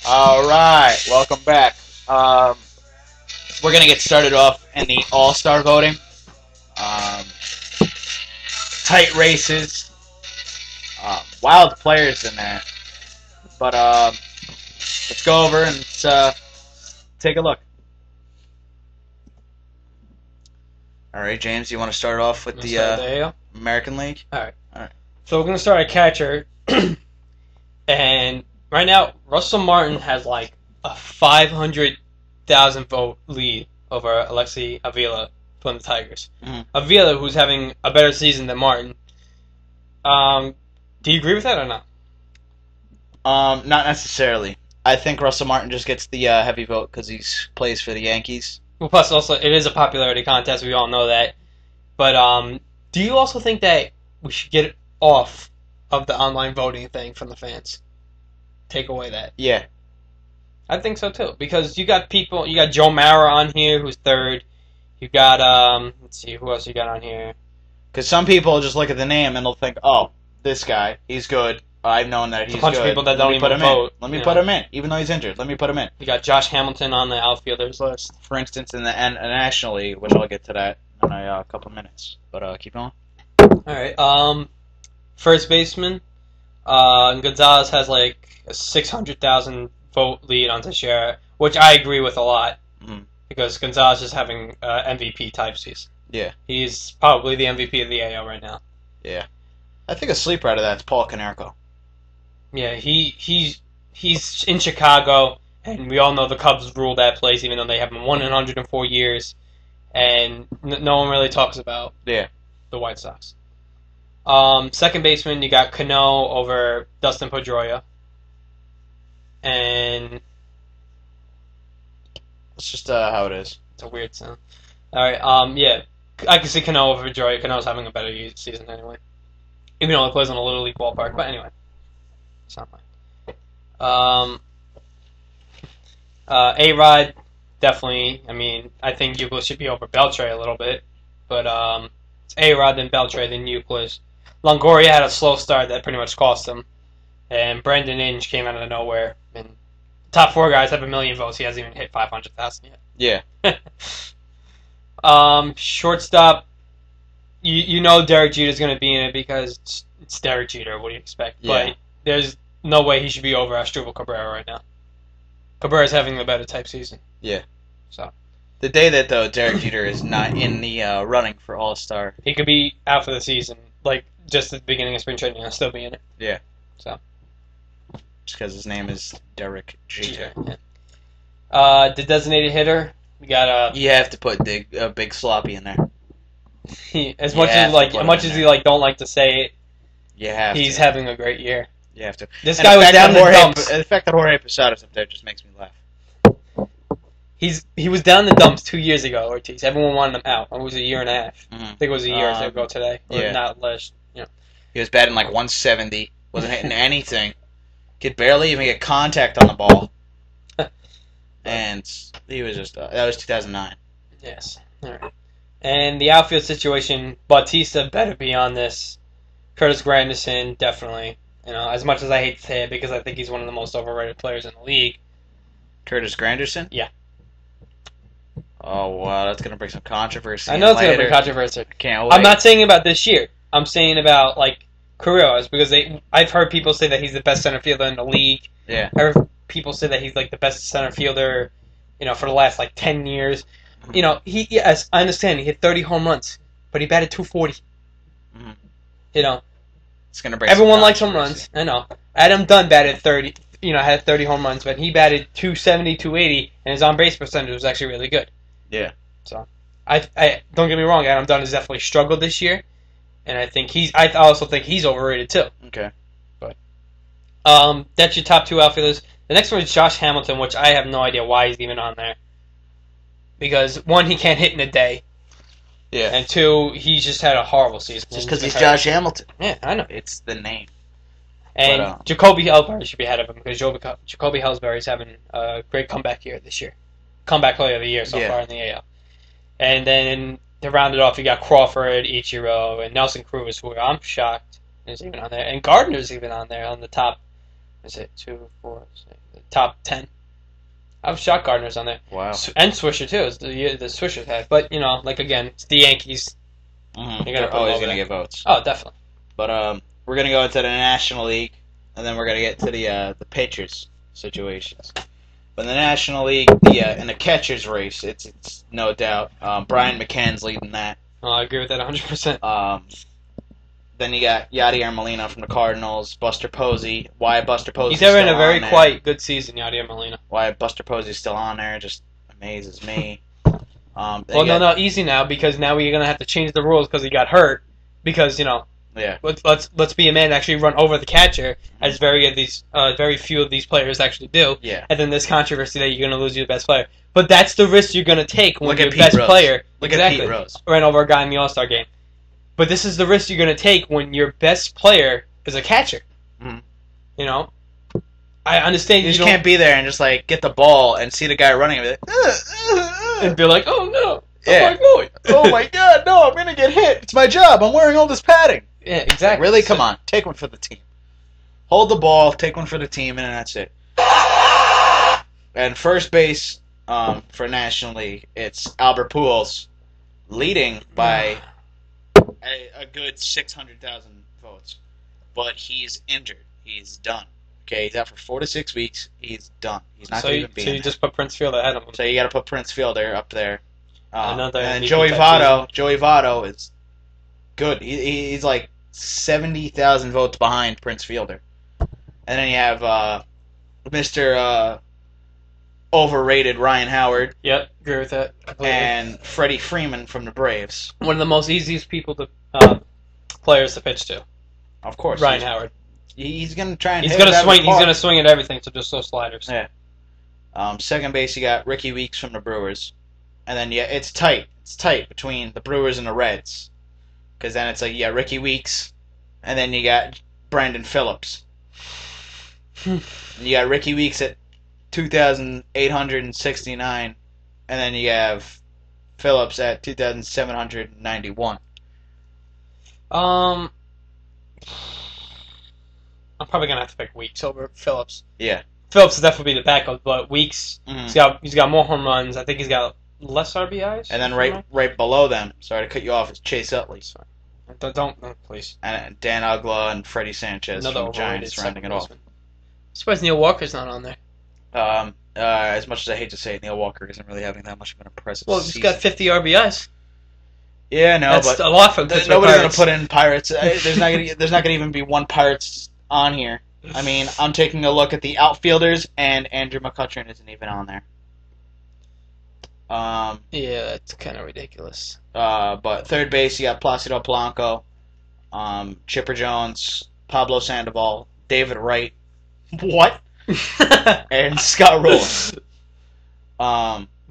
All right, welcome back. We're gonna get started off in the All-Star voting. Tight races, wild players in there. But let's go over and take a look. All right, James, you want to start off with the American League? All right. So we're gonna start at catcher, and right now Russell Martin has like a 500,000 vote lead over Alexi Avila to win the Tigers. Mm-hmm. Avila, who's having a better season than Martin. Do you agree with that or not? Not necessarily. I think Russell Martin just gets the heavy vote because he plays for the Yankees. Well, plus also it is a popularity contest. We all know that. But do you also think that we should get off of the online voting thing from the fans? Take away that. Yeah. I think so too, because you got people. You got Joe Mauer on here, who's third. You got let's see, who else you got on here? Because some people just look at the name and they'll think, oh, this guy, he's good. I've known that he's good. A bunch of people that don't even vote. Let me put him in, even though he's injured. Let me put him in. You got Josh Hamilton on the outfielders list. For instance, in the National League, which I'll get to that in a couple minutes. But keep going. All right. First baseman, Gonzalez has like a 600,000 vote lead on Teixeira, which I agree with a lot, because Gonzalez is having MVP type season. Yeah. He's probably the MVP of the AL right now. Yeah. I think a sleeper out of that's Paul Konerko. Yeah, he's in Chicago, and we all know the Cubs rule that place, even though they haven't won in 104 years, and no one really talks about the White Sox. Second baseman, you got Cano over Dustin Pedroia. And it's just how it is. It's a weird sound. All right. Yeah, I can see Cano over Pedroia. Cano's having a better season anyway, even though he plays in a Little League ballpark. But anyway, it's not mine. A-Rod, definitely. I mean, I think Euclid should be over Beltre a little bit, but it's A-Rod, then Beltre, then Euclid. Longoria had a slow start that pretty much cost him, and Brandon Inge came out of nowhere. And top four guys have 1 million votes. He hasn't even hit 500,000 yet. Yeah. Shortstop, you know Derek Jeter's going to be in it because it's Derek Jeter. What do you expect? Yeah. But there's no way he should be over Asdrubal Cabrera right now. Cabrera's having a better type season. Yeah. So the day that though Derek Jeter is not in the running for All-Star, he could be out for the season, like just at the beginning of spring training. He'll still be in it. Yeah. So. Just because his name is Derek Jeter. Yeah. The designated hitter, we got you have to put a big sloppy in there. As much as he don't like to say it, you have he's having a great year. You have to. This guy was down in the dumps. The fact that Jorge Posado's up there just makes me laugh. He was down in the dumps 2 years ago, Ortiz. Everyone wanted him out. It was a year and a half. Mm-hmm. I think it was a year ago today. Or not last. He was batting like 170. Wasn't hitting anything. Could barely even get contact on the ball. And he was just that was 2009. Yes. All right. And the outfield situation, Bautista better be on this. Curtis Granderson, definitely. As much as I hate to say it, because I think he's one of the most overrated players in the league. Curtis Granderson? Yeah. Oh, wow, that's going to bring some controversy. I know it's going to bring controversy. Can't wait. I'm not saying about this year. I'm saying about, career-wise, because I've heard people say that he's the best center fielder in the league. Yeah. I've heard people say that he's, the best center fielder, for the last, 10 years. Yes, I understand. He hit 30 home runs, but he batted 240. Mm-hmm. It's gonna bring everyone likes home runs. I know. Adam Dunn batted 30. Had 30 home runs, but he batted 270, 280, and his on-base percentage was actually really good. Yeah. So, I don't get me wrong. Adam Dunn has definitely struggled this year, and I also think he's overrated too. Okay. But that's your top two outfielders. The next one is Josh Hamilton, which I have no idea why he's even on there. Because one, he can't hit in a day. Yeah. And two, he's just had a horrible season. Just because he's Josh Hamilton. Yeah, I know. It's the name. And Jacoby Ellsbury should be ahead of him because Jacoby Ellsbury's having a great comeback year this year. Comeback player of the year so far in the AL. And then to round it off, you got Crawford, Ichiro, and Nelson Cruz, who I'm shocked is even on there. And Gardner's even on there on the top. Is it 2, 4, 6, top 10. I have shocked Gardner's on there. Wow. And Swisher, too. It's the Swisher's had. But, like, again, it's the Yankees. Mm-hmm. You're gonna They're always put them going to over get votes. Oh, definitely. But we're going to go into the National League, and then we're going to get to the pitchers situations. But in the National League, in the catchers race, it's no doubt Brian McCann's leading that. Oh, I agree with that 100%. Then you got Yadier Molina from the Cardinals, Buster Posey. Why Buster Posey? He's having a very quiet, good season, Yadier Molina. Why Buster Posey's still on there just amazes me. No, easy now, because now we're gonna have to change the rules because he got hurt. Because yeah, let's be a man and actually run over the catcher, as very few of these players actually do. Yeah. And then there's controversy that you're gonna lose your best player. But that's the risk you're gonna take when Look your at Pete best Rose. player Look exactly at Pete Rose. ran over a guy in the All-Star game. But this is the risk you're gonna take when your best player is a catcher. Mhm. I understand You just can't be there and just like get the ball and see the guy running and be like, and be like, oh no, Yeah. oh my God. oh my god, no, I'm gonna get hit. It's my job. I'm wearing all this padding. Yeah, exactly. Really? Come on, take one for the team. Hold the ball, take one for the team, and that's it. And first base for National League, it's Albert Pujols, leading by a good 600,000 votes. But he's injured. He's done. Okay, he's out for 4 to 6 weeks. He's done. He's not going to even be So in you there. just put Prince Fielder ahead of him. So you got to put Prince Fielder up there. Another And MVP Joey type Votto. Joey Votto is good. He's like 70,000 votes behind Prince Fielder. And then you have Mr. Overrated Ryan Howard Yep, agree with that. Completely. and Freddie Freeman from the Braves. One of the most easiest people to players to pitch to. Of course, Ryan Howard. He's gonna try and He's hit gonna it out of swing. the He's park. gonna swing at everything. So just throw sliders. Yeah. Second base, you got Ricky Weeks from the Brewers, and then it's tight. It's tight between the Brewers and the Reds, because then it's like you got Ricky Weeks, and then you got Brandon Phillips. And you got Ricky Weeks at 2,869, and then you have Phillips at 2,791. I'm probably gonna have to pick Weeks over Phillips. Yeah. Phillips is definitely the backup, but Weeks Mhm. he's got more home runs. I think he's got less RBIs. And then right below them, sorry to cut you off, is Chase Utley. Don't please. And Dan Ugla and Freddie Sanchez Another from the Giants overrated rounding it off. second baseman. I'm surprised Neil Walker's not on there. As much as I hate to say it, Neil Walker isn't really having that much of an impressive Well, season. he's got 50 RBIs. Yeah, no, That's but a lot for Pittsburgh nobody's Pirates. gonna put in Pirates. There's not gonna even be one Pirates on here. I mean, I'm taking a look at the outfielders, and Andrew McCutcheon isn't even on there. Yeah, that's kind of ridiculous. But third base, you got Placido Polanco, Chipper Jones, Pablo Sandoval, David Wright, what? And Scott Rowland.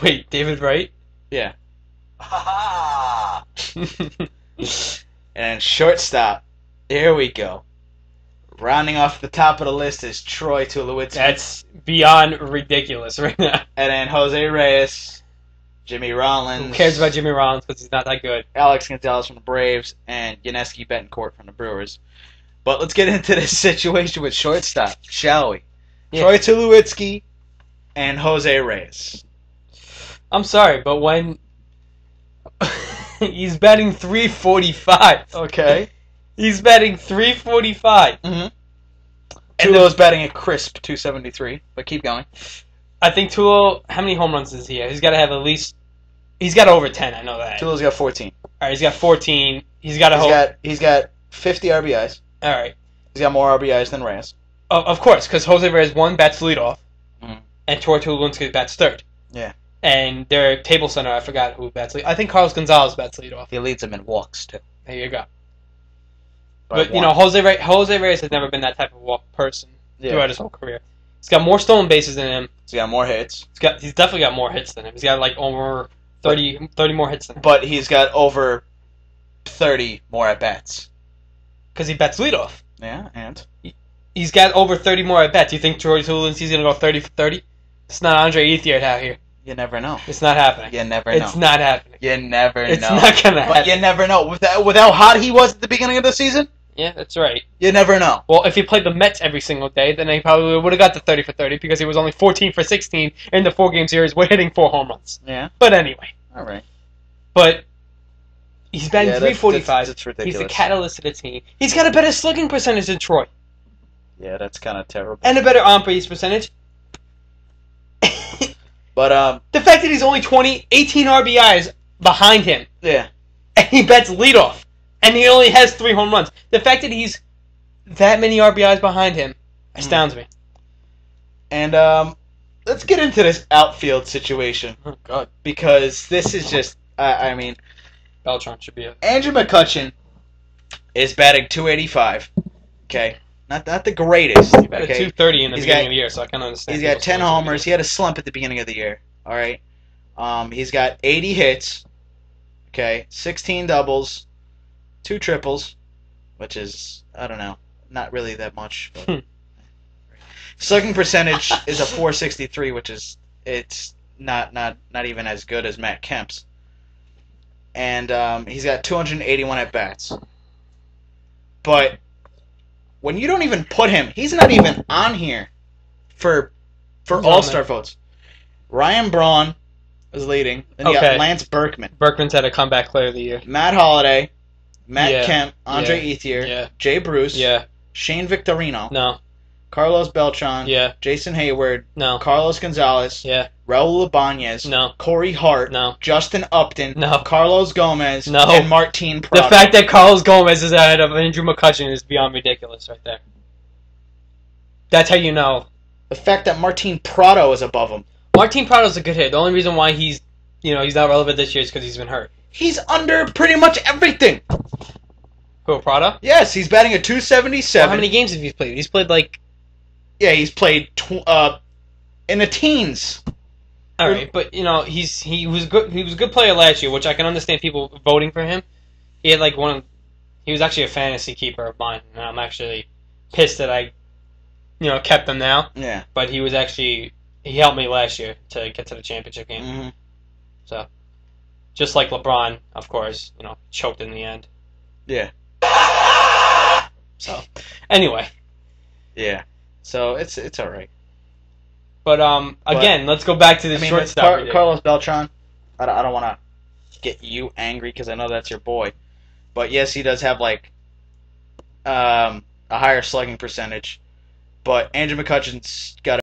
Wait, David Wright? Yeah. And shortstop, here we go. Rounding off the top of the list is Troy Tulowitzki. That's beyond ridiculous right now. And then Jose Reyes, Jimmy Rollins. Who cares about Jimmy Rollins because he's not that good? Alex Gonzalez from the Braves, and Yuniesky Betancourt from the Brewers. But let's get into this situation with shortstop, shall we? Yeah. Troy Tulowitzki and Jose Reyes. I'm sorry, but when he's batting 345. Okay. He's batting 345. Mm-hmm. Tulo's batting a crisp 273, but keep going. I think Tulo, how many home runs does he have? He's got to have at least, he's got over 10, I know that. Tulo's got 14. All right, he's got 14. He's got He's got 50 RBIs. All right. He's got more RBIs than Reyes. Of course, because Jose Reyes, one, bats leadoff, Mhm. and Troy Tulowitzki bats third. Yeah. And their table center, I forgot who bats lead. I think Carlos Gonzalez bats leadoff. He leads them in walks, too. There you go. By But, one. Jose Reyes has never been that type of walk person throughout his whole career. He's got more stolen bases than him. He's got more hits. He's definitely got more hits than him. He's got, like, over 30 more hits than him. But he's got over 30 more at-bats. Because he bats leadoff. Yeah, and? He's got over 30 more at bats. You think Troy Tulowitzki's going to go 30 for 30? It's not Andre Ethier out here. You never know. It's not happening. You never know. It's not happening. You never know. It's not going to happen. But you never know. With how hot he was at the beginning of the season, Yeah, that's right. You never know. Well, if he played the Mets every single day, then he probably would have got the 30 for 30 because he was only 14 for 16 in the 4-game series. We're hitting 4 home runs. Yeah. But anyway. All right. But he's batting Yeah, 345. that's He's ridiculous. the catalyst of the team. He's got a better slugging percentage than Troy. Yeah, that's kind of terrible. And a better on-base percentage. But The fact that he's only 18 RBIs behind him, yeah. and he bats leadoff, and he only has 3 home runs. The fact that he's that many RBIs behind him astounds me. And let's get into this outfield situation. Oh, God. Because this is just, I mean, Beltran should be a... Andrew McCutchen is batting 285. Okay, not the greatest. He batted Okay, 230 in the He's beginning got- of the year, so I can understand. he's got people's 10 feelings. homers. He had a slump at the beginning of the year. All right, he's got 80 hits. Okay, 16 doubles, 2 triples, which is, I don't know, not really that much. But slugging percentage is a 463, which is it's not even as good as Matt Kemp's. And he's got 281 at bats. But when you don't even put him, he's not even on here for Who's All-Star on votes. Ryan Braun is leading. Then you Okay. got Lance Berkman, Berkman's had a comeback player of the year. Matt Holliday, Matt Yeah. Kemp, Andre Yeah. Ethier, Yeah. Jay Bruce, Yeah. Shane Victorino, No. Carlos Beltran, Yeah. Jason Hayward, No. Carlos Gonzalez, Yeah. Raul Ibanez, No. Corey Hart, No. Justin Upton, No. Carlos Gomez, No. and Martin The Prado. fact that Carlos Gomez is ahead of Andrew McCutchen is beyond ridiculous right there. That's how you know. The fact that Martin Prado is above him. Martin Prado's a good hit. The only reason why he's not relevant this year is because he's been hurt. He's under pretty much everything. Who, Prado? Yes, he's batting a Well, 277. how many games have he played? He's played like... Yeah, he's played in the teens. Alright, but, he was good. He was a good player last year, which I can understand people voting for him. He had like he was actually a fantasy keeper of mine, and I'm actually pissed that I, kept him now. Yeah. But he helped me last year to get to the championship game. Mm-hmm. So, just like LeBron, of course, choked in the end. Yeah. So, anyway, Yeah. So it's all right. but again, let's go back to the shortstop. we did. Carlos Beltran. I don't want to get you angry because I know that's your boy, but yes, he does have like a higher slugging percentage. But Andrew McCutchen's got